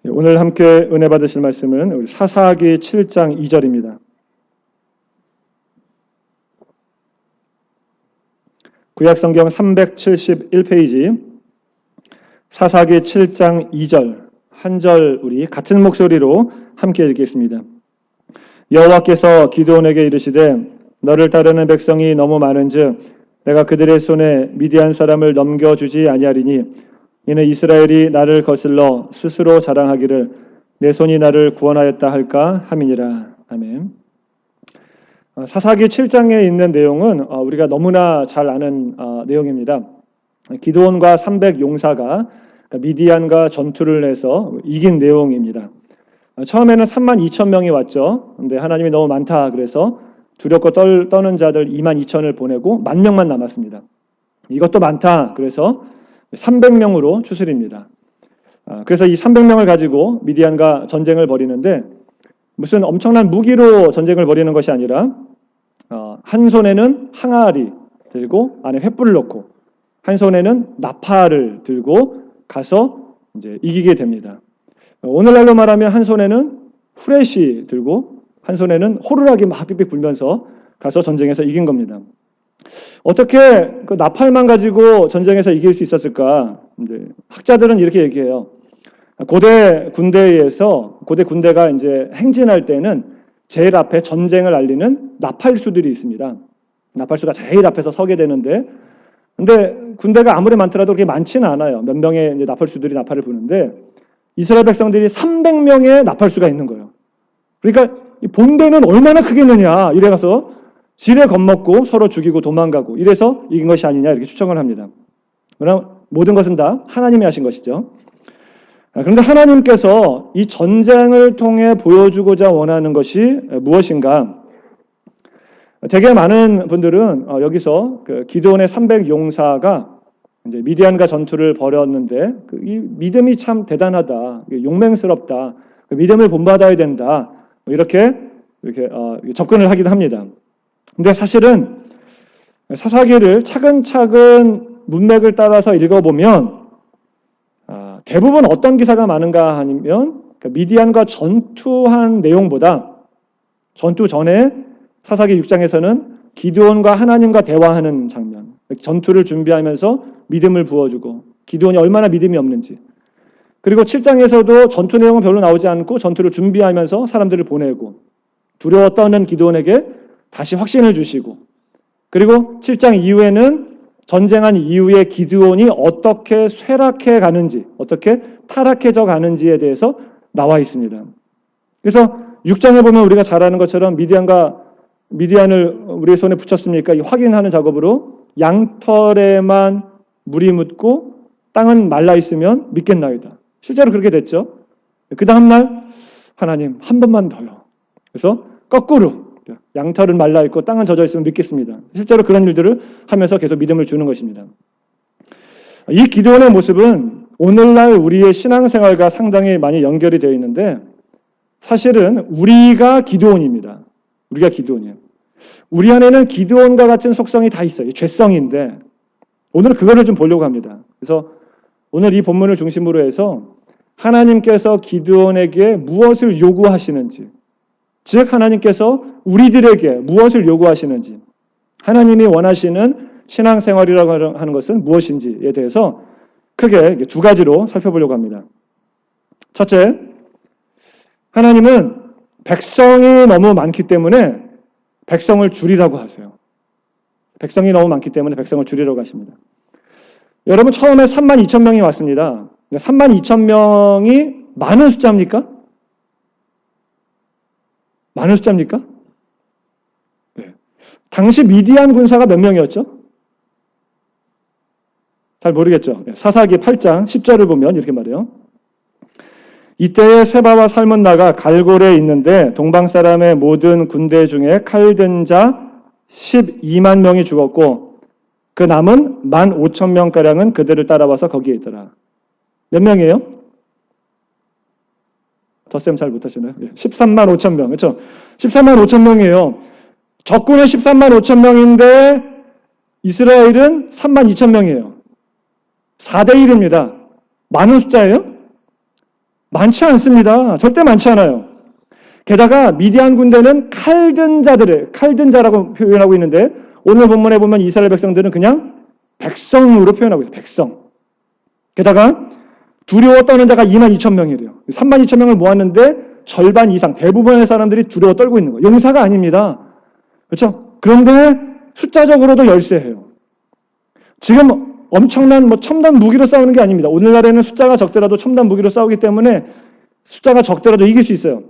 오늘 함께 은혜 받으실 말씀은 우리 사사기 7장 2절입니다. 구약성경 371페이지 사사기 7장 2절 한 절 우리 같은 목소리로 함께 읽겠습니다. 여호와께서 기드온에게 이르시되 너를 따르는 백성이 너무 많은즉 내가 그들의 손에 미디안 사람을 넘겨주지 아니하리니 이는 이스라엘이 나를 거슬러 스스로 자랑하기를 내 손이 나를 구원하였다 할까 함이니라. 아멘. 사사기 7장에 있는 내용은 우리가 너무나 잘 아는 내용입니다. 기드온과 300용사가 미디안과 전투를 해서 이긴 내용입니다. 처음에는 32,000명이 왔죠. 근데 하나님이 너무 많다 그래서 두렵고 떠는 자들 22,000을 보내고 10,000명만 남았습니다. 이것도 많다 그래서 300명으로 추스립니다. 그래서 이 300명을 가지고 미디안과 전쟁을 벌이는데 무슨 엄청난 무기로 전쟁을 벌이는 것이 아니라 한 손에는 항아리 들고 안에 횃불을 넣고 한 손에는 나팔을 들고 가서 이제 이기게 됩니다. 오늘날로 말하면 한 손에는 후레쉬 들고 한 손에는 호루라기 막 삐삐 불면서 가서 전쟁에서 이긴 겁니다. 어떻게 그 나팔만 가지고 전쟁에서 이길 수 있었을까? 학자들은 이렇게 얘기해요. 고대 군대가 이제 행진할 때는 제일 앞에 전쟁을 알리는 나팔수들이 있습니다. 나팔수가 제일 앞에서 서게 되는데, 근데 군대가 아무리 많더라도 그렇게 많지는 않아요. 몇 명의 이제 나팔수들이 나팔을 부는데 이스라엘 백성들이 300명의 나팔수가 있는 거예요. 그러니까 이 본대는 얼마나 크겠느냐 이래 가서 지레 겁먹고 서로 죽이고 도망가고 이래서 이긴 것이 아니냐 이렇게 추정을 합니다. 그러나 모든 것은 다 하나님이 하신 것이죠. 그런데 하나님께서 이 전쟁을 통해 보여주고자 원하는 것이 무엇인가? 되게 많은 분들은 여기서 기드온의 300용사가 이제 미디안과 전투를 벌였는데 이 믿음이 참 대단하다, 용맹스럽다, 믿음을 본받아야 된다 이렇게 접근을 하기도 합니다. 근데 사실은 사사기를 차근차근 문맥을 따라서 읽어보면 대부분 어떤 기사가 많은가 하면 미디안과 전투한 내용보다 전투 전에 사사기 6장에서는 기드온과 하나님과 대화하는 장면, 전투를 준비하면서 믿음을 부어주고 기드온이 얼마나 믿음이 없는지, 그리고 7장에서도 전투 내용은 별로 나오지 않고 전투를 준비하면서 사람들을 보내고 두려워 떠는 기드온에게 다시 확신을 주시고, 그리고 7장 이후에는 전쟁한 이후에 기드온이 어떻게 쇠락해 가는지, 어떻게 타락해져 가는지에 대해서 나와 있습니다. 그래서 6장에 보면 우리가 잘 아는 것처럼 미디안을 우리의 손에 붙였습니까? 이 확인하는 작업으로 양털에만 물이 묻고 땅은 말라 있으면 믿겠나이다. 실제로 그렇게 됐죠. 그 다음날 하나님 한 번만 더요. 그래서 거꾸로 양털은 말라있고 땅은 젖어있으면 믿겠습니다. 실제로 그런 일들을 하면서 계속 믿음을 주는 것입니다. 이 기드온의 모습은 오늘날 우리의 신앙생활과 상당히 많이 연결이 되어 있는데 사실은 우리가 기드온입니다. 우리가 기드온이에요. 우리 안에는 기드온과 같은 속성이 다 있어요. 죄성인데 오늘은 그거를 좀 보려고 합니다. 그래서 오늘 이 본문을 중심으로 해서 하나님께서 기드온에게 무엇을 요구하시는지, 즉 하나님께서 우리들에게 무엇을 요구하시는지, 하나님이 원하시는 신앙생활이라고 하는 것은 무엇인지에 대해서 크게 두 가지로 살펴보려고 합니다. 첫째, 하나님은 백성이 너무 많기 때문에 백성을 줄이라고 하세요. 백성이 너무 많기 때문에 백성을 줄이라고 하십니다. 여러분 처음에 32,000명이 왔습니다. 32,000명이 많은 숫자입니까? 많은 숫자입니까? 네. 당시 미디안 군사가 몇 명이었죠? 잘 모르겠죠. 사사기 8장 10절을 보면 이렇게 말해요. 이때에 세바와 살문나가 갈골에 있는데 동방 사람의 모든 군대 중에 칼든 자 12만 명이 죽었고 그 남은 15,000명가량은 그들을 따라와서 거기에 있더라. 몇 명이에요? 덧셈 잘 못하시나요? 13만 5천 명. 그렇죠? 13만 5천 명이에요. 적군은 13만 5천 명인데 이스라엘은 3만 2천 명이에요. 4대 1입니다. 많은 숫자예요? 많지 않습니다. 절대 많지 않아요. 게다가 미디안 군대는 칼든 자라고 표현하고 있는데 오늘 본문에 보면 이스라엘 백성들은 그냥 백성으로 표현하고 있어요. 백성. 게다가 두려워 떠는 자가 22,000명이래요. 32,000명을 모았는데 절반 이상, 대부분의 사람들이 두려워 떨고 있는 거예요. 용사가 아닙니다. 그렇죠? 그런데 숫자적으로도 열세해요. 지금 엄청난 첨단 무기로 싸우는 게 아닙니다. 오늘날에는 숫자가 적더라도 첨단 무기로 싸우기 때문에 숫자가 적더라도 이길 수 있어요.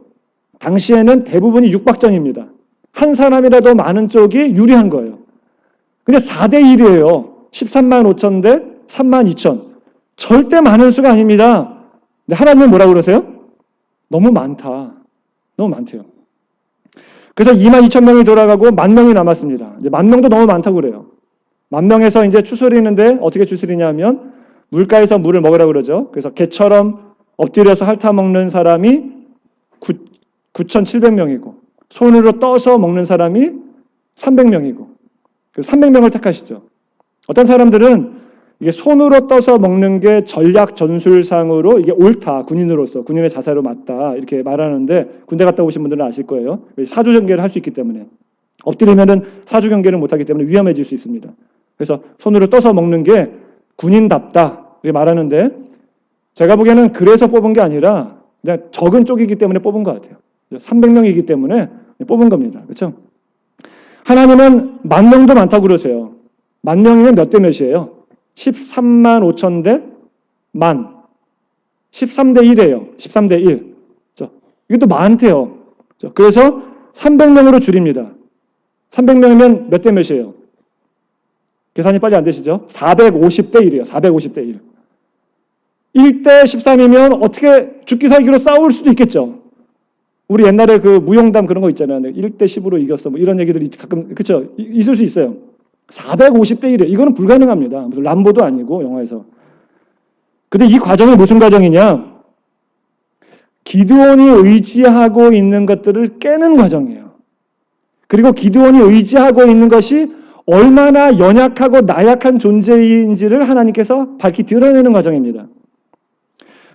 당시에는 대부분이 육박전입니다. 한 사람이라도 많은 쪽이 유리한 거예요. 근데 4대 1이에요. 13만 5천 대 3만 2천. 절대 많은 수가 아닙니다. 근데 하나님은 뭐라고 그러세요? 너무 많다. 너무 많대요. 그래서 2만 2천 명이 돌아가고 10,000명이 남았습니다. 이제 10,000명도 너무 많다고 그래요. 10,000명에서 이제 추스리는데 어떻게 추스리냐면 물가에서 물을 먹으라고 그러죠. 그래서 개처럼 엎드려서 핥아먹는 사람이 9,700명이고 손으로 떠서 먹는 사람이 300명이고 300명을 택하시죠. 어떤 사람들은 이게 손으로 떠서 먹는 게 전략 전술상으로 이게 옳다. 군인으로서 군인의 자세로 맞다. 이렇게 말하는데 군대 갔다 오신 분들은 아실 거예요. 사주 경계를 할 수 있기 때문에 엎드리면은 사주 경계를 못하기 때문에 위험해질 수 있습니다. 그래서 손으로 떠서 먹는 게 군인답다. 이렇게 말하는데 제가 보기에는 그래서 뽑은 게 아니라 그냥 적은 쪽이기 때문에 뽑은 것 같아요. 300명이기 때문에 뽑은 겁니다. 그렇죠? 하나님은 10,000명도 많다고 그러세요. 10,000명이면 몇 대 몇이에요? 13만 5천 대 만. 13대 1이에요. 13대 1. 이것도 많대요. 그래서 300명으로 줄입니다. 300명이면 몇 대 몇이에요? 계산이 빨리 안 되시죠? 450대 1이에요. 450대 1. 1대 13이면 어떻게 죽기 살기로 싸울 수도 있겠죠. 우리 옛날에 그 무용담 그런 거 있잖아요. 1대 10으로 이겼어. 뭐 이런 얘기들이 가끔, 그쵸? 있을 수 있어요. 450대 1이에요. 이거는 불가능합니다. 무슨 람보도 아니고, 영화에서. 근데 이 과정이 무슨 과정이냐? 기드온이 의지하고 있는 것들을 깨는 과정이에요. 그리고 기드온이 의지하고 있는 것이 얼마나 연약하고 나약한 존재인지를 하나님께서 밝히 드러내는 과정입니다.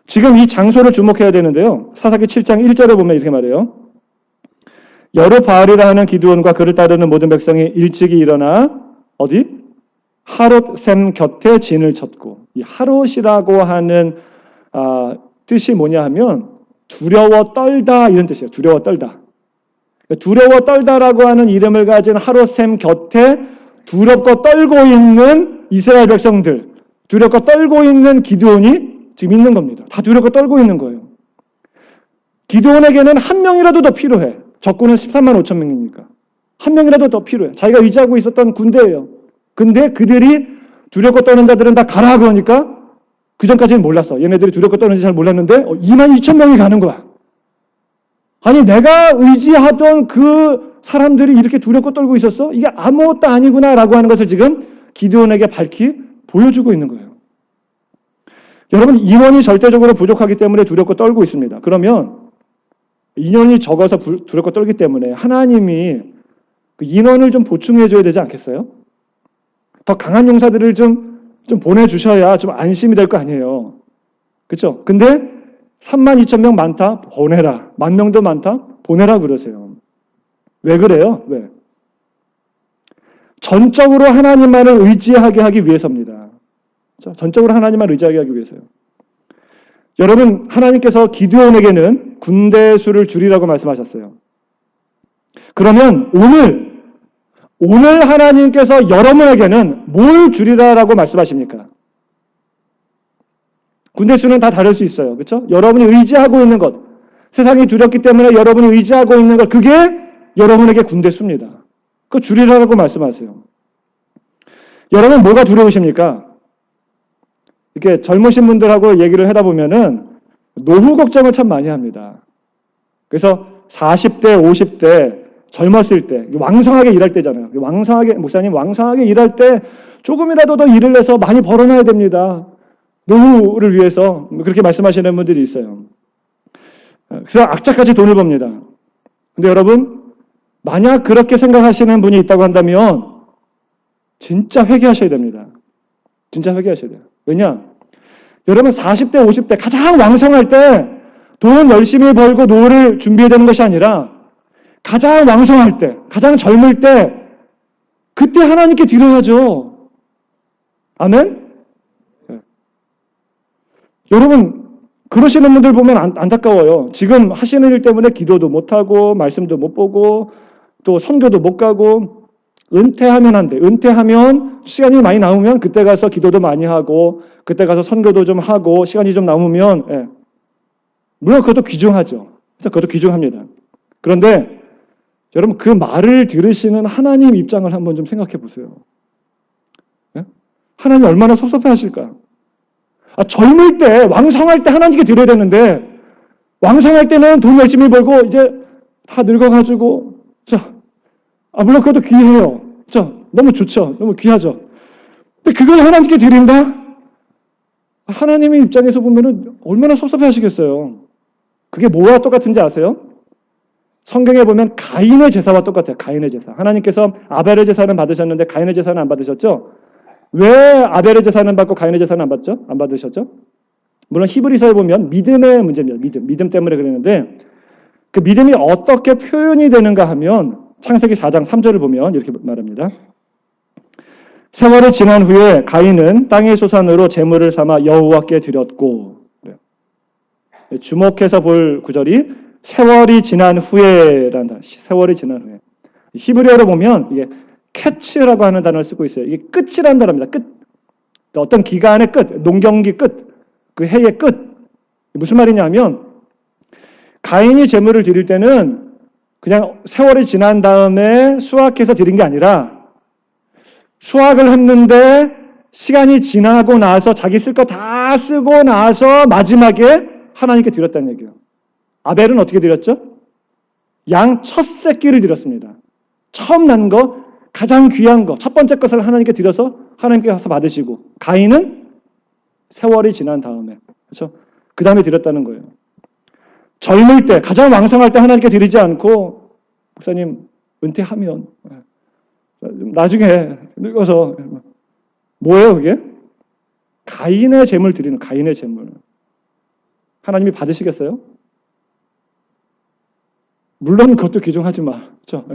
지금 이 장소를 주목해야 되는데요. 사사기 7장 1절에 보면 이렇게 말해요. 여르바알이라 하는 기드온과 그를 따르는 모든 백성이 일찍이 일어나 어디? 하롯샘 곁에 진을 쳤고, 이 하롯이라고 하는 뜻이 뭐냐 하면 두려워 떨다 이런 뜻이에요. 두려워 떨다. 두려워 떨다라고 하는 이름을 가진 하롯샘 곁에 두렵고 떨고 있는 이스라엘 백성들, 두렵고 떨고 있는 기드온이 지금 있는 겁니다. 다 두렵고 떨고 있는 거예요. 기드온에게는 한 명이라도 더 필요해. 적군은 13만 5천 명이니까. 한 명이라도 더 필요해. 자기가 의지하고 있었던 군대예요. 근데 그들이 두렵고 떠는 자들은 다 가라 그러니까 그 전까지는 몰랐어. 얘네들이 두렵고 떠는지 잘 몰랐는데 2만 2천 명이 가는 거야. 아니 내가 의지하던 그 사람들이 이렇게 두렵고 떨고 있었어? 이게 아무것도 아니구나라고 하는 것을 지금 기드온에게 밝히 보여주고 있는 거예요. 여러분 인원이 절대적으로 부족하기 때문에 두렵고 떨고 있습니다. 그러면 인원이 적어서 두렵고 떨기 때문에 하나님이 그 인원을 좀 보충해 줘야 되지 않겠어요? 더 강한 용사들을 좀 보내주셔야 좀 안심이 될 거 아니에요. 그렇죠? 근데 3만 2천 명 많다? 보내라. 10,000명도 많다? 보내라 그러세요. 왜 그래요? 왜? 전적으로 하나님만을 의지하게 하기 위해서입니다. 전적으로 하나님만 의지하게 하기 위해서요. 여러분, 하나님께서 기드온에게는 군대 수를 줄이라고 말씀하셨어요. 그러면 오늘 하나님께서 여러분에게는 뭘 줄이라라고 말씀하십니까? 군대 수는 다 다를 수 있어요. 그렇죠? 여러분이 의지하고 있는 것, 세상이 두렵기 때문에 여러분이 의지하고 있는 것, 그게 여러분에게 군대 수입니다. 그거 줄이라고 말씀하세요. 여러분 뭐가 두려우십니까? 이렇게 젊으신 분들하고 얘기를 하다 보면은 노후 걱정을 참 많이 합니다. 그래서 40대, 50대 젊었을 때 왕성하게 일할 때잖아요. 목사님 왕성하게 일할 때 조금이라도 더 일을 내서 많이 벌어놔야 됩니다. 노후를 위해서 그렇게 말씀하시는 분들이 있어요. 그래서 악착같이 돈을 법니다. 근데 여러분 만약 그렇게 생각하시는 분이 있다고 한다면 진짜 회개하셔야 됩니다. 진짜 회개하셔야 돼요. 왜냐? 여러분 40대, 50대 가장 왕성할 때 돈 열심히 벌고 노후를 준비해야 되는 것이 아니라 가장 왕성할 때, 가장 젊을 때 그때 하나님께 드려야죠. 아멘? 네. 여러분 그러시는 분들 보면 안타까워요. 지금 하시는 일 때문에 기도도 못하고 말씀도 못 보고 또 선교도 못 가고 은퇴하면 안 돼. 은퇴하면 시간이 많이 남으면 그때 가서 기도도 많이 하고 그때 가서 선교도 좀 하고 시간이 좀 남으면 예. 물론 그것도 귀중하죠. 그것도 귀중합니다. 그런데 여러분 그 말을 들으시는 하나님 입장을 한번 좀 생각해 보세요. 예? 하나님 얼마나 섭섭해 하실까? 젊을 때 왕성할 때 하나님께 드려야 되는데 왕성할 때는 돈 열심히 벌고 이제 다 늙어가지고 물론 그것도 귀해요. 너무 좋죠. 너무 귀하죠. 근데 그걸 하나님께 드린다? 하나님의 입장에서 보면은 얼마나 섭섭해 하시겠어요. 그게 뭐와 똑같은지 아세요? 성경에 보면 가인의 제사와 똑같아요. 가인의 제사. 하나님께서 아벨의 제사는 받으셨는데 가인의 제사는 안 받으셨죠? 왜 아벨의 제사는 받고 가인의 제사는 안 받죠? 안 받으셨죠? 물론 히브리서에 보면 믿음의 문제입니다. 믿음 때문에 그랬는데 그 믿음이 어떻게 표현이 되는가 하면 창세기 4장 3절을 보면 이렇게 말합니다. 세월이 지난 후에 가인은 땅의 소산으로 제물을 삼아 여호와께 드렸고, 주목해서 볼 구절이 세월이 지난 후에란다. 세월이 지난 후에. 히브리어로 보면 이게 캐치라고 하는 단어를 쓰고 있어요. 이게 끝이라는 단어입니다. 끝. 어떤 기간의 끝, 농경기 끝, 그 해의 끝. 무슨 말이냐면 가인이 제물을 드릴 때는 그냥 세월이 지난 다음에 수확해서 드린 게 아니라 수확을 했는데 시간이 지나고 나서 자기 쓸 거 다 쓰고 나서 마지막에 하나님께 드렸다는 얘기예요. 아벨은 어떻게 드렸죠? 양 첫 새끼를 드렸습니다. 처음 난 거, 가장 귀한 거, 첫 번째 것을 하나님께 드려서 하나님께 가서 받으시고 가인은 세월이 지난 다음에 그렇죠? 그 다음에 드렸다는 거예요. 젊을 때, 가장 왕성할 때 하나님께 드리지 않고 목사님 은퇴하면 나중에 늙어서 뭐예요 그게? 가인의 제물 드리는 가인의 제물. 하나님이 받으시겠어요? 물론 그것도 귀중하지만 그렇죠?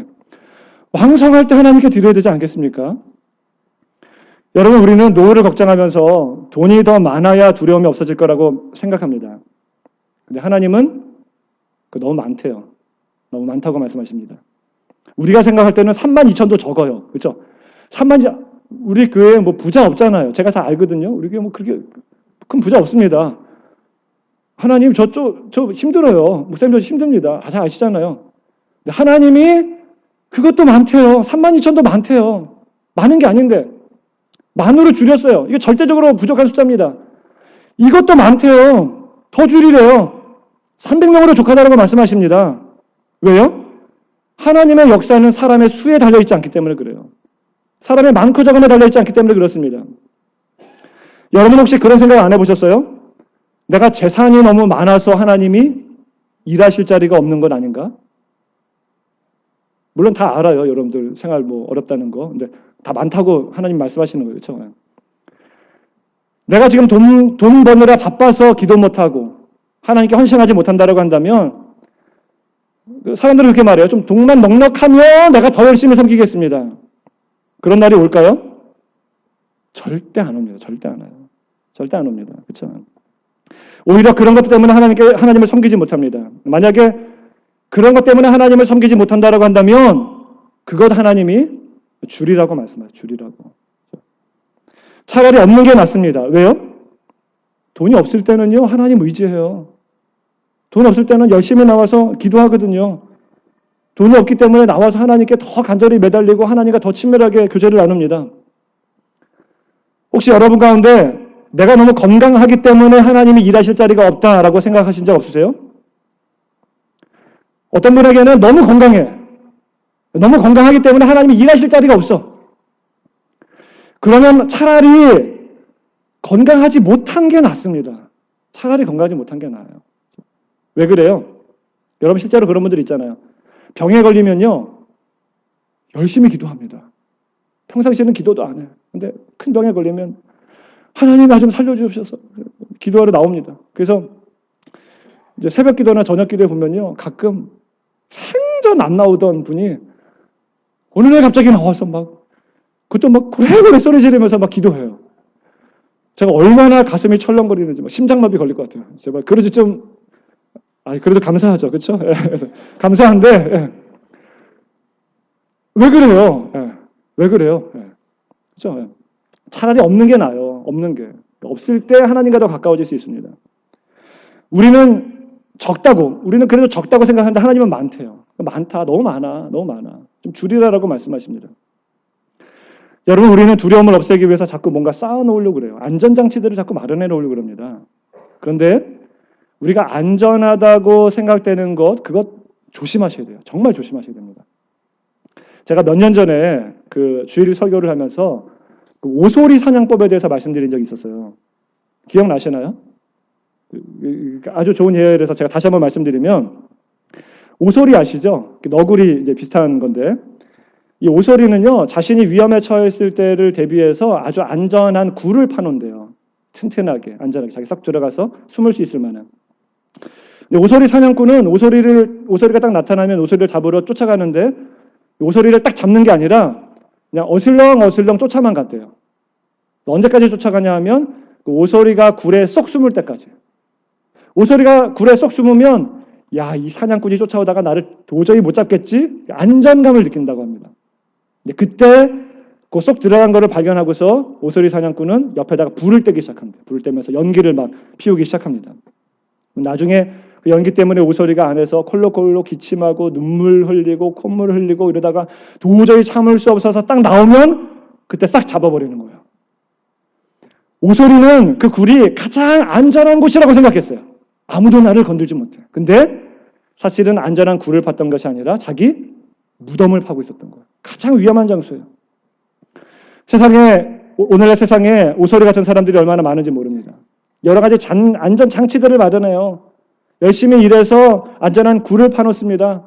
왕성할 때 하나님께 드려야 되지 않겠습니까? 여러분 우리는 노후를 걱정하면서 돈이 더 많아야 두려움이 없어질 거라고 생각합니다. 근데 하나님은 너무 많대요. 너무 많다고 말씀하십니다. 우리가 생각할 때는 32,000도 적어요. 그렇죠? 32,000 우리 교회에 뭐 부자 없잖아요. 제가 다 알거든요. 우리 교회 뭐 그렇게 큰 부자 없습니다. 하나님 저 힘들어요. 목사님도 힘듭니다. 다 아시잖아요. 근데 하나님이 그것도 많대요. 32,000도 많대요. 많은 게 아닌데 만으로 줄였어요. 이게 절대적으로 부족한 숫자입니다. 이것도 많대요. 더 줄이래요. 300명으로 족하다라고 말씀하십니다. 왜요? 하나님의 역사는 사람의 수에 달려있지 않기 때문에 그래요. 사람의 많고 적음에 달려있지 않기 때문에 그렇습니다. 여러분 혹시 그런 생각 안 해보셨어요? 내가 재산이 너무 많아서 하나님이 일하실 자리가 없는 건 아닌가? 물론 다 알아요. 여러분들 생활 뭐 어렵다는 거. 근데 다 많다고 하나님 말씀하시는 거예요. 그렇죠? 내가 지금 돈 버느라 바빠서 기도 못하고 하나님께 헌신하지 못한다라고 한다면 사람들은 그렇게 말해요. 좀 돈만 넉넉하면 내가 더 열심히 섬기겠습니다. 그런 날이 올까요? 절대 안 옵니다. 절대 안 와요. 절대 안 옵니다. 그렇죠? 오히려 그런 것 때문에 하나님을 섬기지 못합니다. 만약에 그런 것 때문에 하나님을 섬기지 못한다라고 한다면 그것 하나님이 줄이라고 말씀하세요. 줄이라고. 차라리 없는 게 낫습니다. 왜요? 돈이 없을 때는요. 하나님 의지해요. 돈 없을 때는 열심히 나와서 기도하거든요. 돈이 없기 때문에 나와서 하나님께 더 간절히 매달리고 하나님과 더 친밀하게 교제를 나눕니다. 혹시 여러분 가운데 내가 너무 건강하기 때문에 하나님이 일하실 자리가 없다라고 생각하신 적 없으세요? 어떤 분에게는 너무 건강해. 너무 건강하기 때문에 하나님이 일하실 자리가 없어. 그러면 차라리 건강하지 못한 게 낫습니다. 차라리 건강하지 못한 게 나아요. 왜 그래요? 여러분 실제로 그런 분들 있잖아요. 병에 걸리면요. 열심히 기도합니다. 평상시에는 기도도 안 해요. 근데 큰 병에 걸리면 하나님 나 좀 살려주옵소서. 기도하러 나옵니다. 그래서 이제 새벽 기도나 저녁 기도에 보면요, 가끔 생전 안 나오던 분이 어느 날 갑자기 나와서 막, 그것도 막 고래고래 소리 지르면서 막 기도해요. 제가 얼마나 가슴이 철렁거리는지, 막 심장마비 걸릴 것 같아요. 제발, 그래도 좀, 그래도 감사하죠. 그쵸? 감사한데, 왜 그래요? 왜 그래요? 그쵸? 차라리 없는 게 나아요. 없는 게. 없을 때 하나님과 더 가까워질 수 있습니다. 우리는 그래도 적다고 생각하는데 하나님은 많대요. 많다. 너무 많아. 너무 많아. 좀 줄이라라고 말씀하십니다. 여러분, 우리는 두려움을 없애기 위해서 자꾸 뭔가 쌓아놓으려고 그래요. 안전장치들을 자꾸 마련해 놓으려고 그럽니다. 그런데 우리가 안전하다고 생각되는 그것 조심하셔야 돼요. 정말 조심하셔야 됩니다. 제가 몇 년 전에 그 주일 설교를 하면서 그 오소리 사냥법에 대해서 말씀드린 적이 있었어요. 기억나시나요? 아주 좋은 예를 서 제가 다시 한번 말씀드리면, 오소리 아시죠? 너구리 이제 비슷한 건데, 이 오소리는요, 자신이 위험에 처했을 때를 대비해서 아주 안전한 굴을 파놓은대요. 튼튼하게, 안전하게, 자기 싹 들어가서 숨을 수 있을 만한. 근데 오소리 사냥꾼은 오소리가 딱 나타나면 오소리를 잡으러 쫓아가는데, 오소리를 딱 잡는 게 아니라 그냥 어슬렁 쫓아만 갔대요. 언제까지 쫓아가냐 하면 그 오소리가 굴에 쏙 숨을 때까지. 오소리가 굴에 쏙 숨으면 이 사냥꾼이 쫓아오다가 나를 도저히 못 잡겠지? 안전감을 느낀다고 합니다. 근데 그때 그 쏙 들어간 거를 발견하고서 오소리 사냥꾼은 옆에다가 불을 떼기 시작합니다. 불을 떼면서 연기를 막 피우기 시작합니다. 나중에 그 연기 때문에 오소리가 안에서 콜록콜록 기침하고 눈물 흘리고 콧물 흘리고 이러다가 도저히 참을 수 없어서 딱 나오면 그때 싹 잡아버리는 거예요. 오소리는 그 굴이 가장 안전한 곳이라고 생각했어요. 아무도 나를 건들지 못해. 근데 사실은 안전한 굴을 팠던 것이 아니라 자기 무덤을 파고 있었던 거예요. 가장 위험한 장소예요. 오늘날 세상에 오소리 같은 사람들이 얼마나 많은지 모릅니다. 여러 가지 안전 장치들을 마련해요. 열심히 일해서 안전한 굴을 파놓습니다.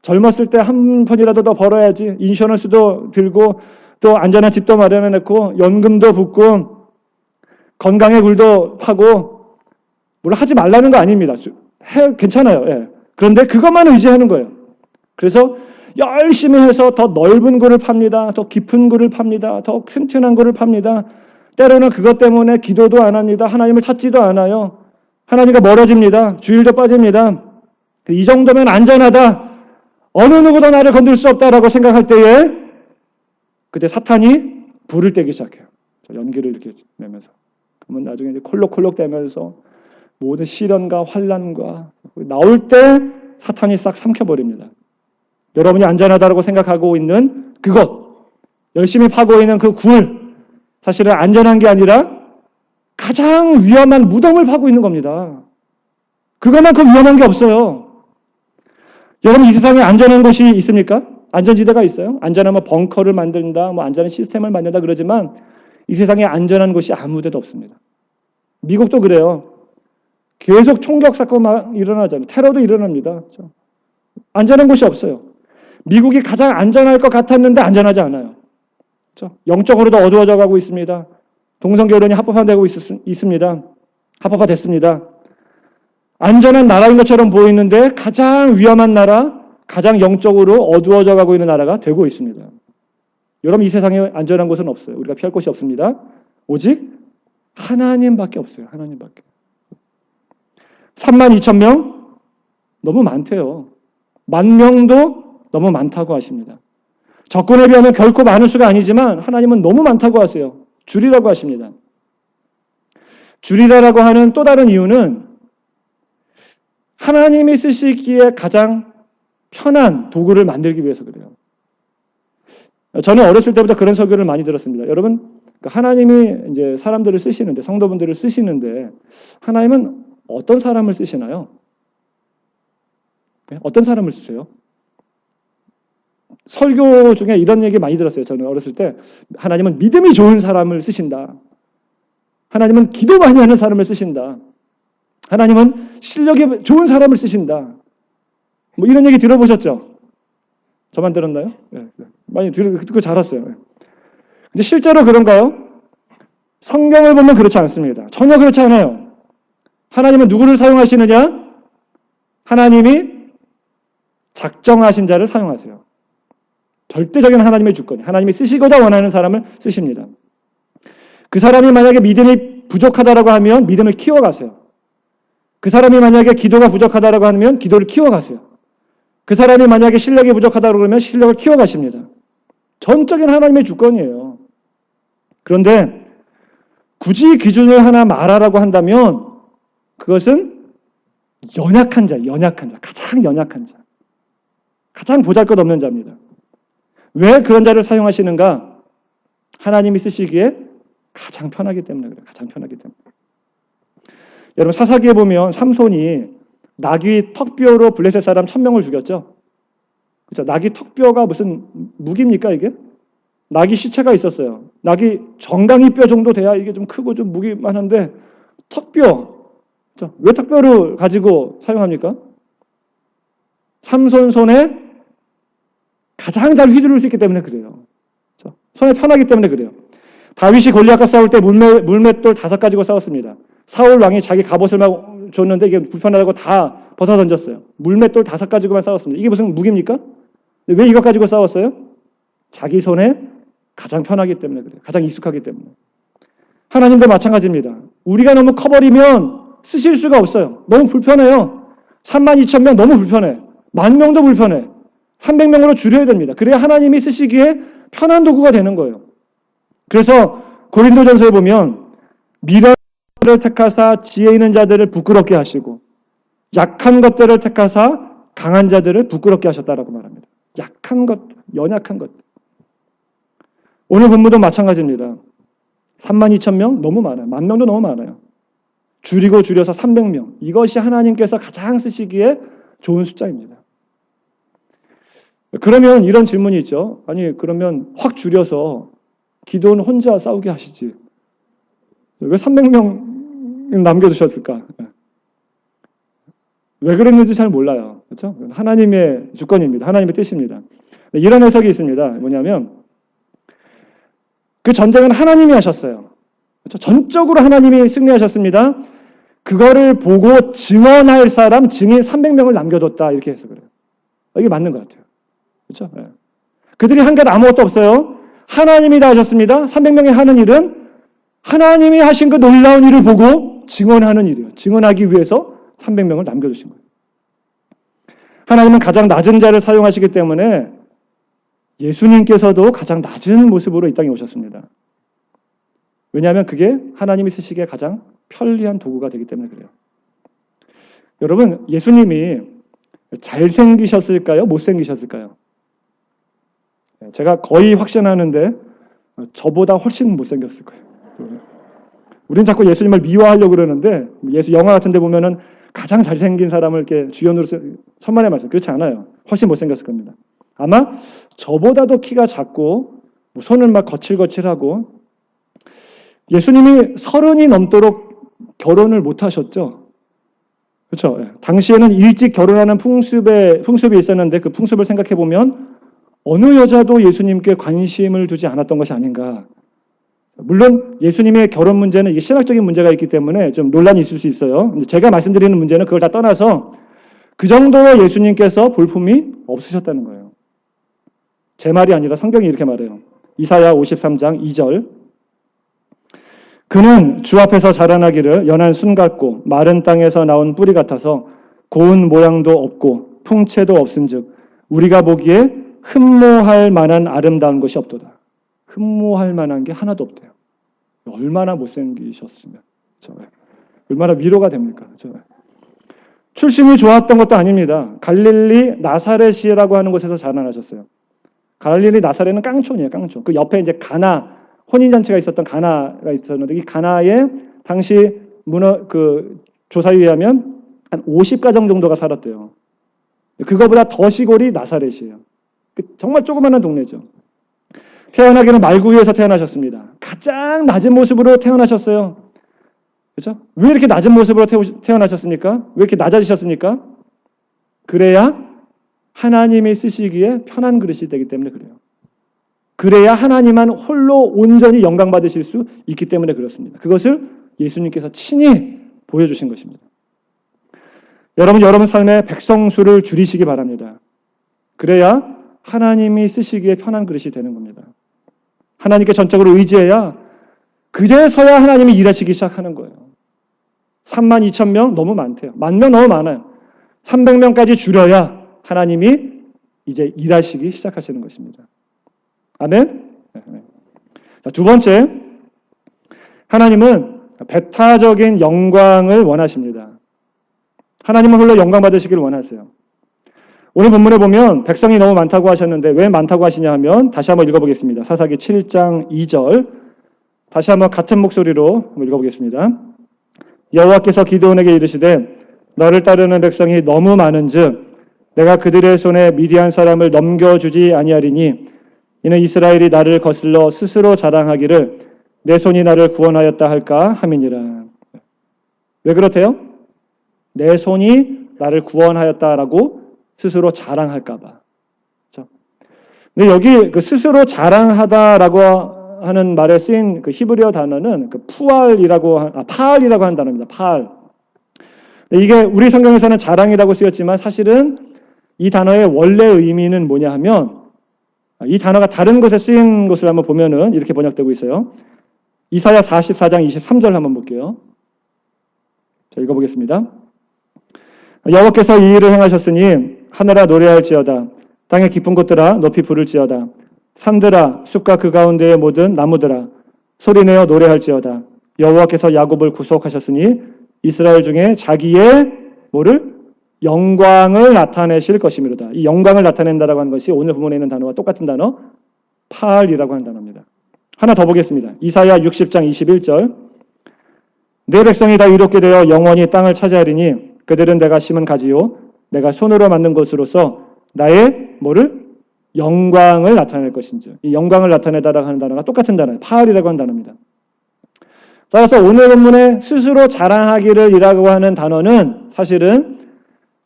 젊었을 때 한 푼이라도 더 벌어야지. 인슈런스도 들고 또 안전한 집도 마련해놓고 연금도 붓고 건강의 굴도 파고, 물론 하지 말라는 거 아닙니다. 괜찮아요. 그런데 그것만 의지하는 거예요. 그래서 열심히 해서 더 넓은 굴을 팝니다. 더 깊은 굴을 팝니다. 더 튼튼한 굴을 팝니다. 때로는 그것 때문에 기도도 안 합니다. 하나님을 찾지도 않아요. 하나님과 멀어집니다. 주일도 빠집니다. 이 정도면 안전하다. 어느 누구도 나를 건들 수 없다라고 생각할 때에 그때 사탄이 불을 떼기 시작해요. 연기를 이렇게 내면서. 그러면 나중에 이제 콜록콜록 되면서 모든 시련과 환난과 나올 때 사탄이 싹 삼켜버립니다. 여러분이 안전하다고 생각하고 있는 그것, 열심히 파고 있는 그 굴, 사실은 안전한 게 아니라 가장 위험한 무덤을 파고 있는 겁니다. 그것만큼 위험한 게 없어요. 여러분, 이 세상에 안전한 곳이 있습니까? 안전지대가 있어요? 안전하면 벙커를 만든다, 안전한 시스템을 만든다 그러지만 이 세상에 안전한 곳이 아무 데도 없습니다. 미국도 그래요. 계속 총격 사건 막 일어나잖아요. 테러도 일어납니다. 그렇죠? 안전한 곳이 없어요. 미국이 가장 안전할 것 같았는데 안전하지 않아요. 그렇죠? 영적으로도 어두워져 가고 있습니다. 동성결혼이 합법화되고 있습니다. 합법화됐습니다. 안전한 나라인 것처럼 보이는데 가장 위험한 나라, 가장 영적으로 어두워져 가고 있는 나라가 되고 있습니다. 여러분, 이 세상에 안전한 곳은 없어요. 우리가 피할 곳이 없습니다. 오직 하나님밖에 없어요. 하나님밖에. 32,000명? 너무 많대요. 10,000명도 너무 많다고 하십니다. 적군에 비하면 결코 많은 수가 아니지만 하나님은 너무 많다고 하세요. 줄이라고 하십니다. 줄이라고 하는 또 다른 이유는 하나님이 쓰시기에 가장 편한 도구를 만들기 위해서 그래요. 저는 어렸을 때부터 그런 설교를 많이 들었습니다. 여러분, 하나님이 이제 사람들을 쓰시는데, 성도분들을 쓰시는데, 하나님은 어떤 사람을 쓰시나요? 어떤 사람을 쓰세요? 설교 중에 이런 얘기 많이 들었어요. 저는 어렸을 때 하나님은 믿음이 좋은 사람을 쓰신다. 하나님은 기도 많이 하는 사람을 쓰신다. 하나님은 실력이 좋은 사람을 쓰신다. 이런 얘기 들어보셨죠? 저만 들었나요? 네, 많이 듣고 자랐어요. 근데 실제로 그런가요? 성경을 보면 그렇지 않습니다. 전혀 그렇지 않아요. 하나님은 누구를 사용하시느냐? 하나님이 작정하신 자를 사용하세요. 절대적인 하나님의 주권이, 하나님이 쓰시고자 원하는 사람을 쓰십니다. 그 사람이 만약에 믿음이 부족하다라고 하면 믿음을 키워가세요. 그 사람이 만약에 기도가 부족하다라고 하면 기도를 키워가세요. 그 사람이 만약에 실력이 부족하다고 그러면 실력을 키워가십니다. 전적인 하나님의 주권이에요. 그런데 굳이 기준을 하나 말하라고 한다면 그것은 연약한 자, 가장 연약한 자, 가장 보잘것없는 자입니다. 왜 그런 자를 사용하시는가? 하나님이 쓰시기에 가장 편하기 때문에 그래요. 가장 편하기 때문에. 여러분 사사기에 보면 삼손이 나귀 턱뼈로 블레셋 사람 1000명을 죽였죠. 그렇죠? 나귀 턱뼈가 무슨 무기입니까 이게? 나귀 시체가 있었어요. 나귀 정강이 뼈 정도 돼야 이게 좀 크고 좀 무기만 한데 턱뼈. 그렇죠? 왜 턱뼈를 가지고 사용합니까? 삼손 손에 가장 잘 휘두를 수 있기 때문에 그래요. 그렇죠? 손에 편하기 때문에 그래요. 다윗이 골리앗과 싸울 때 물맷돌 5 가지고 싸웠습니다. 사울 왕이 자기 갑옷을 막 줬는데 이게 불편하다고 다 벗어 던졌어요. 물맷돌 5 가지고만 싸웠습니다. 이게 무슨 무기입니까? 왜 이것 가지고 싸웠어요? 자기 손에 가장 편하기 때문에 그래요. 가장 익숙하기 때문에. 하나님도 마찬가지입니다. 우리가 너무 커버리면 쓰실 수가 없어요. 너무 불편해요. 32,000명 너무 불편해. 10,000명도 불편해. 300명으로 줄여야 됩니다. 그래야 하나님이 쓰시기에 편한 도구가 되는 거예요. 그래서 고린도전서에 보면 미련한 것들을 택하사 지혜 있는 자들을 부끄럽게 하시고 약한 것들을 택하사 강한 자들을 부끄럽게 하셨다라고 말합니다. 약한 것, 연약한 것. 오늘 본문도 마찬가지입니다. 32,000명 너무 많아요. 10,000명도 너무 많아요. 줄여서 300명. 이것이 하나님께서 가장 쓰시기에 좋은 숫자입니다. 그러면 이런 질문이 있죠. 아니 그러면 확 줄여서 기도는 혼자 싸우게 하시지. 왜 300명 남겨두셨을까? 왜 그랬는지 잘 몰라요. 그렇죠? 하나님의 주권입니다. 하나님의 뜻입니다. 이런 해석이 있습니다. 뭐냐면 그 전쟁은 하나님이 하셨어요. 그렇죠? 전적으로 하나님이 승리하셨습니다. 그거를 보고 증언할 사람, 증인 300명을 남겨뒀다. 이렇게 해석을 해요. 이게 맞는 것 같아요. 그렇죠? 네. 그들이 한 게 아무것도 없어요. 하나님이 다 하셨습니다. 300명이 하는 일은 하나님이 하신 그 놀라운 일을 보고 증언하는 일이에요. 증언하기 위해서 300명을 남겨두신 거예요. 하나님은 가장 낮은 자를 사용하시기 때문에 예수님께서도 가장 낮은 모습으로 이 땅에 오셨습니다. 왜냐하면 그게 하나님이 쓰시기에 가장 편리한 도구가 되기 때문에 그래요. 여러분, 예수님이 잘생기셨을까요? 못생기셨을까요? 제가 거의 확신하는데 저보다 훨씬 못생겼을 거예요. 우린 자꾸 예수님을 미화하려고 그러는데 예수 영화 같은 데 보면은 가장 잘생긴 사람을 이렇게 주연으로 천만의 말씀. 그렇지 않아요. 훨씬 못생겼을 겁니다. 아마 저보다도 키가 작고 손을 막 거칠거칠하고 예수님이 30이 넘도록 결혼을 못 하셨죠. 그렇죠. 당시에는 일찍 결혼하는 풍습이 있었는데 그 풍습을 생각해 보면 어느 여자도 예수님께 관심을 두지 않았던 것이 아닌가. 물론 예수님의 결혼 문제는 이게 신학적인 문제가 있기 때문에 좀 논란이 있을 수 있어요. 근데 제가 말씀드리는 문제는 그걸 다 떠나서 그 정도로 예수님께서 볼품이 없으셨다는 거예요. 제 말이 아니라 성경이 이렇게 말해요. 이사야 53장 2절. 그는 주 앞에서 자라나기를 연한 순 같고 마른 땅에서 나온 뿌리 같아서 고운 모양도 없고 풍채도 없은즉 우리가 보기에 흠모할 만한 아름다운 것이 없도다. 흠모할 만한 게 하나도 없대요. 얼마나 못생기셨으면. 얼마나 위로가 됩니까? 출신이 좋았던 것도 아닙니다. 갈릴리 나사렛이라고 하는 곳에서 자라나셨어요. 갈릴리 나사렛은 깡촌이에요. 깡촌. 그 옆에 이제 가나, 혼인잔치가 있었던 가나가 있었는데 이 가나에 당시 조사에 의하면 한 50가정 정도가 살았대요. 그거보다 더 시골이 나사렛이에요. 정말 조그마한 동네죠. 태어나기는 말구유에서 태어나셨습니다. 가장 낮은 모습으로 태어나셨어요. 그렇죠? 왜 이렇게 낮은 모습으로 태어나셨습니까? 왜 이렇게 낮아지셨습니까? 그래야 하나님이 쓰시기에 편한 그릇이 되기 때문에 그래요. 그래야 하나님만 홀로 온전히 영광 받으실 수 있기 때문에 그렇습니다. 그것을 예수님께서 친히 보여주신 것입니다. 여러분 삶의 백성 수를 줄이시기 바랍니다. 그래야 하나님이 쓰시기에 편한 그릇이 되는 겁니다. 하나님께 전적으로 의지해야 그제서야 하나님이 일하시기 시작하는 거예요. 32,000명 너무 많대요. 10,000명 너무 많아요. 300명까지 줄여야 하나님이 이제 일하시기 시작하시는 것입니다. 아멘? 자, 두 번째, 하나님은 배타적인 영광을 원하십니다. 하나님은 홀로 영광 받으시기를 원하세요. 오늘 본문에 보면 백성이 너무 많다고 하셨는데 왜 많다고 하시냐 하면 다시 한번 읽어보겠습니다. 사사기 7장 2절 다시 한번 같은 목소리로 읽어보겠습니다. 여호와께서 기드온에게 이르시되 너를 따르는 백성이 너무 많은즉 내가 그들의 손에 미디안 사람을 넘겨주지 아니하리니 이는 이스라엘이 나를 거슬러 스스로 자랑하기를 내 손이 나를 구원하였다 할까 함이니라. 왜 그렇대요? 내 손이 나를 구원하였다라고 스스로 자랑할까 봐. 그렇죠? 근데 여기 그 스스로 자랑하다라고 하는 말에 쓰인 그 히브리어 단어는 그 파알이라고 하는 단어입니다. 파알. 이게 우리 성경에서는 자랑이라고 쓰였지만 사실은 이 단어의 원래 의미는 뭐냐 하면 이 단어가 다른 곳에 쓰인 것을 한번 보면은 이렇게 번역되고 있어요. 이사야 44장 23절 한번 볼게요. 자, 읽어보겠습니다. 여호와께서 이 일을 행하셨으니 하늘아 노래할지어다. 땅의 깊은 곳들아 높이 부를지어다. 산들아 숲과 그 가운데의 모든 나무들아 소리내어 노래할지어다. 여호와께서 야곱을 구속하셨으니 이스라엘 중에 자기의 뭐를? 영광을 나타내실 것이미로다. 이 영광을 나타낸다라고 하는 것이 오늘 본문에 있는 단어와 똑같은 단어 파알이라고 하는 단어입니다. 하나 더 보겠습니다. 이사야 60장 21절 내 백성이 다 이롭게 되어 영원히 땅을 차지하리니 그들은 내가 심은 가지요 내가 손으로 만든 것으로서 나의 뭐를? 영광을 나타낼 것인지. 이 영광을 나타내다라고 하는 단어가 똑같은 단어예요. 파알이라고 하는 단어입니다. 따라서 오늘 본문에 스스로 자랑하기를 이라고 하는 단어는 사실은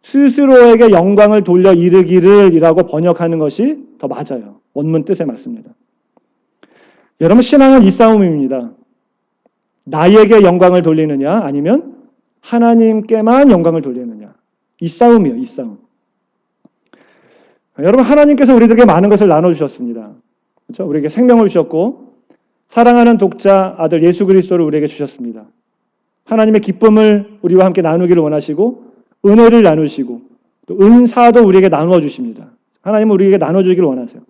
스스로에게 영광을 돌려 이르기를 이라고 번역하는 것이 더 맞아요. 원문 뜻에 맞습니다. 여러분 신앙은 이 싸움입니다. 나에게 영광을 돌리느냐 아니면 하나님께만 영광을 돌리느냐. 이 싸움이에요. 이 싸움. 여러분 하나님께서 우리들에게 많은 것을 나눠주셨습니다. 그렇죠? 우리에게 생명을 주셨고 사랑하는 독자 아들 예수 그리스도를 우리에게 주셨습니다. 하나님의 기쁨을 우리와 함께 나누기를 원하시고 은혜를 나누시고 또 은사도 우리에게 나누어 주십니다. 하나님은 우리에게 나눠주기를 원하세요.